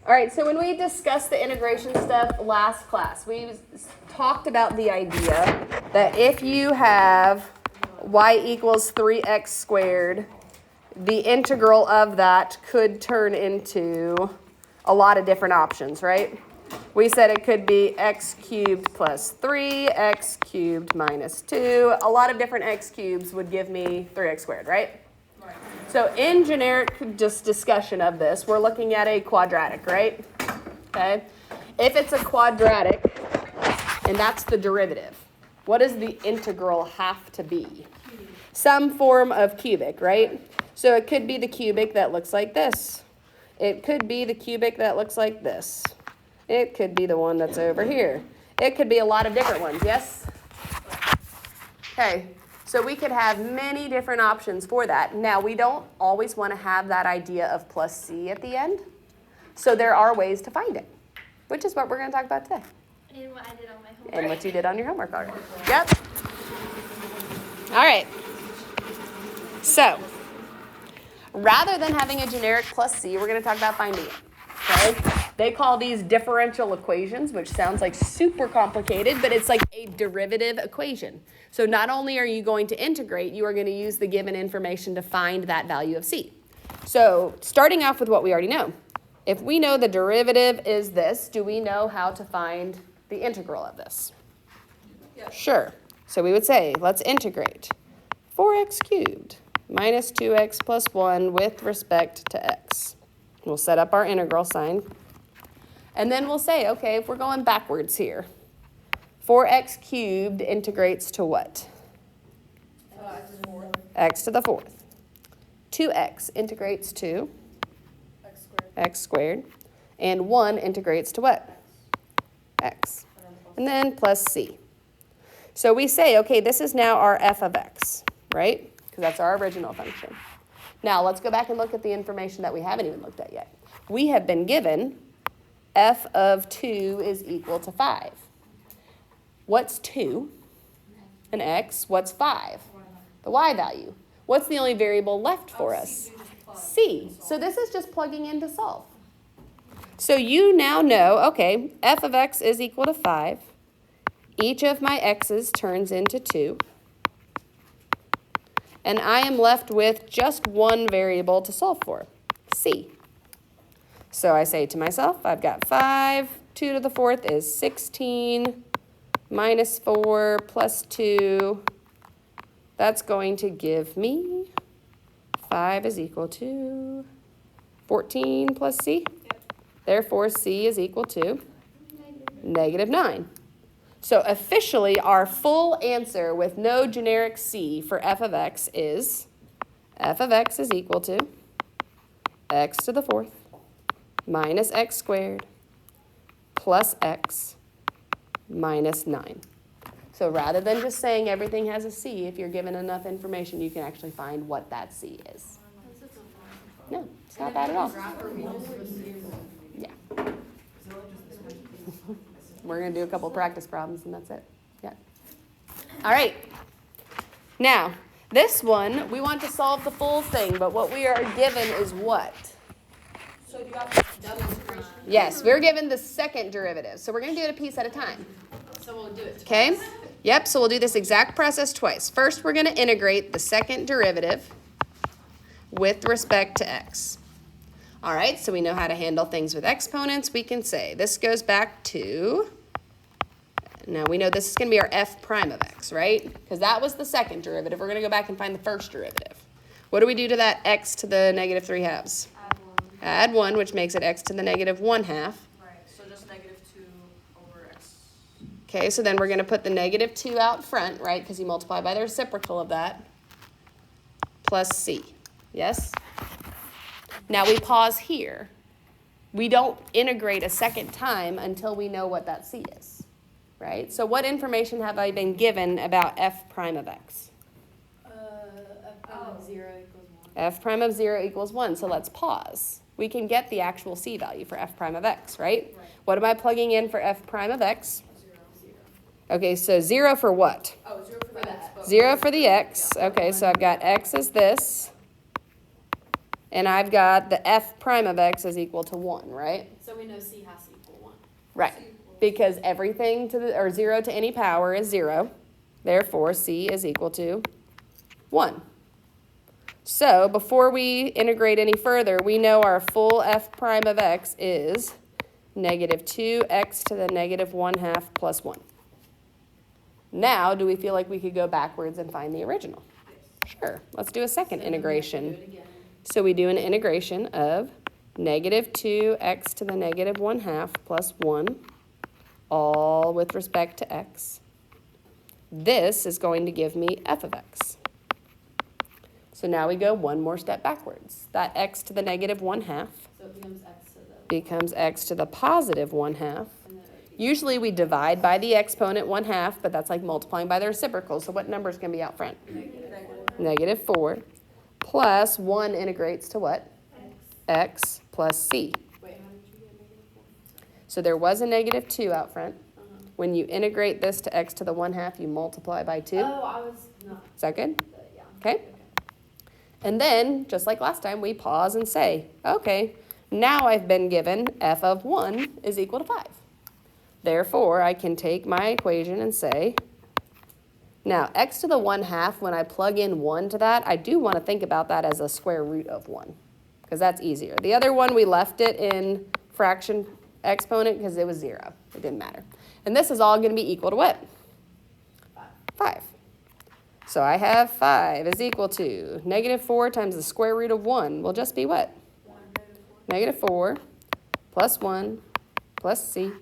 All right, so when we discussed the integration stuff last class, we talked about the idea that if you have y equals 3x squared, the integral of that could turn into a lot of different options, right? We said it could be x cubed plus 3, x cubed minus 2. A lot of different x cubes would give me 3x squared, right? Right. So in generic just discussion of this, we're looking at a quadratic, right? Okay. If it's a quadratic, and that's the derivative, what does the integral have to be? Some form of cubic, right? So it could be the cubic that looks like this. It could be the cubic that looks like this. It could be the one that's over here. It could be a lot of different ones, yes? Okay, so we could have many different options for that. Now, we don't always want to have that idea of plus c at the end. So there are ways to find it, which is what we're going to talk about today. And what I did on my homework. And what you did on your homework already. Yep. All right. So, rather than having a generic plus c, we're going to talk about finding it. Okay? They call these differential equations, which sounds like super complicated, but it's like a derivative equation. So not only are you going to integrate, you are going to use the given information to find that value of c. So starting off with what we already know. If we know the derivative is this, do we know how to find the integral of this? Yeah. Sure. So we would say, let's integrate 4x cubed minus 2x plus 1 with respect to x. We'll set up our integral sign. And then we'll say, okay, if we're going backwards here, 4x cubed integrates to what? X to the fourth. 2x integrates to x squared. And 1 integrates to what? X. And then plus c. So we say, okay, this is now our f of x, right? Because that's our original function. Now, let's go back and look at the information that we haven't even looked at yet. We have been given f of 2 is equal to 5. What's 2? An x. What's 5? The y value. What's the only variable left for us? C. So this is just plugging in to solve. So you now know, okay, f of x is equal to 5. Each of my x's turns into 2. And I am left with just one variable to solve for, c. So I say to myself, I've got 5, 2 to the fourth is 16, minus 4 plus 2. That's going to give me 5 is equal to 14 plus c. Therefore, c is equal to negative 9. So officially, our full answer with no generic c for f of x is f of x is equal to x to the fourth minus x squared plus x minus 9. So rather than just saying everything has a c, if you're given enough information, you can actually find what that c is. No, it's not bad at all. Yeah. We're going to do a couple practice problems, and that's it. Yeah. All right. Now, this one, we want to solve the full thing, but what we are given is what? So you got double integration? Yes, we're given the second derivative. So we're going to do it a piece at a time. So we'll do it twice. Okay? Yep, so we'll do this exact process twice. First, we're going to integrate the second derivative with respect to x. All right, so we know how to handle things with exponents. We can say this goes back to, now we know this is going to be our f prime of x, right? Because that was the second derivative. We're going to go back and find the first derivative. What do we do to that x to the negative 3 halves? Add 1, which makes it x to the negative 1 half. Right, so just negative 2 over x. Okay, so then we're going to put the negative 2 out front, right? Because you multiply by the reciprocal of that, plus c. Yes? Now we pause here. We don't integrate a second time until we know what that c is, right? So what information have I been given about f prime of x? F prime of 0 equals 1, so let's pause. We can get the actual c value for f prime of x, right? What am I plugging in for f prime of x? 0. Okay, so 0 for what? Oh, 0 for the x. 0 for the x. Okay, so I've got x is this. And I've got the f prime of x is equal to 1, right? So we know C has to equal 1. Right. Because everything to the, or 0 to any power is 0. Therefore, c is equal to 1. So before we integrate any further, we know our full f prime of x is negative 2x to the negative 1/2 plus 1. Now, do we feel like we could go backwards and find the original? Yes. Sure. Let's do a second integration. Do it again. So we do an integration of negative 2x to the negative 1/2 plus 1, all with respect to x. This is going to give me f of x. So now we go one more step backwards. That x to the negative 1/2 So it becomes x to the, becomes x to the positive 1/2. and then Usually we divide by the exponent 1/2, but that's like multiplying by the reciprocal. So what number is going to be out front? Negative 4 plus 1 integrates to what? X plus c. wait, how did you get -4? So there was a negative 2 out front. When you integrate this to x to the 1/2, you multiply by 2. Oh, I was not, Is that good? yeah. Okay. And then, just like last time, we pause and say, okay, now I've been given f of 1 is equal to 5. Therefore, I can take my equation and say, now x to the 1/2, when I plug in 1 to that, I do want to think about that as a square root of 1, because that's easier. The other one, we left it in fraction exponent because it was 0. It didn't matter. And this is all going to be equal to what? 5. So I have 5 is equal to negative 4 times the square root of 1 will just be what? Negative 4 plus 1 plus c.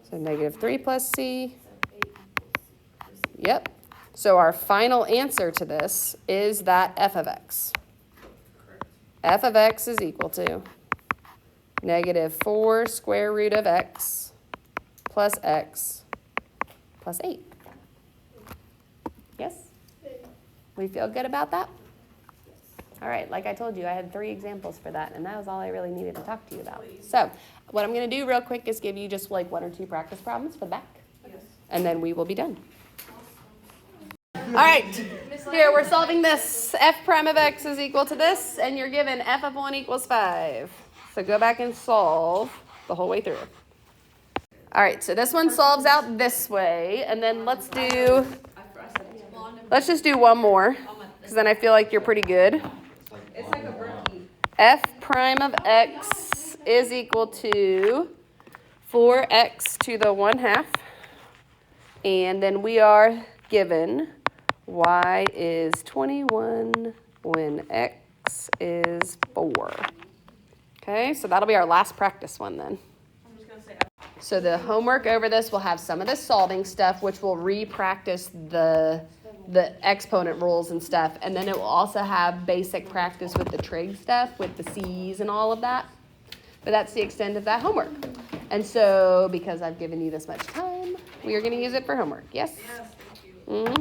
So negative 3 plus c. Yep. So our final answer to this is that f of x. F of x is equal to negative 4 square root of x plus 8. Yes? We feel good about that? All right, like I told you, I had 3 examples for that, and that was all I really needed to talk to you about. So what I'm going to do real quick is give you just like 1 or 2 practice problems for the back, and then we will be done. All right, here we're solving this. F prime of x is equal to this, and you're given f of 1 equals 5. So go back and solve the whole way through. All right, so this one solves out this way, and then let's just do one more, because then I feel like you're pretty good. It's like a brookie. F prime of x is equal to 4x to the 1/2, and then we are given y is 21 when x is 4. Okay, so that'll be our last practice one then. I'm just gonna say, So the homework over this will have some of the solving stuff, which will re-practice the exponent rules and stuff. And then it will also have basic practice with the trig stuff, with the C's and all of that. But that's the extent of that homework. And so because I've given you this much time, we are going to use it for homework. Yes? yes, thank you. Mhm.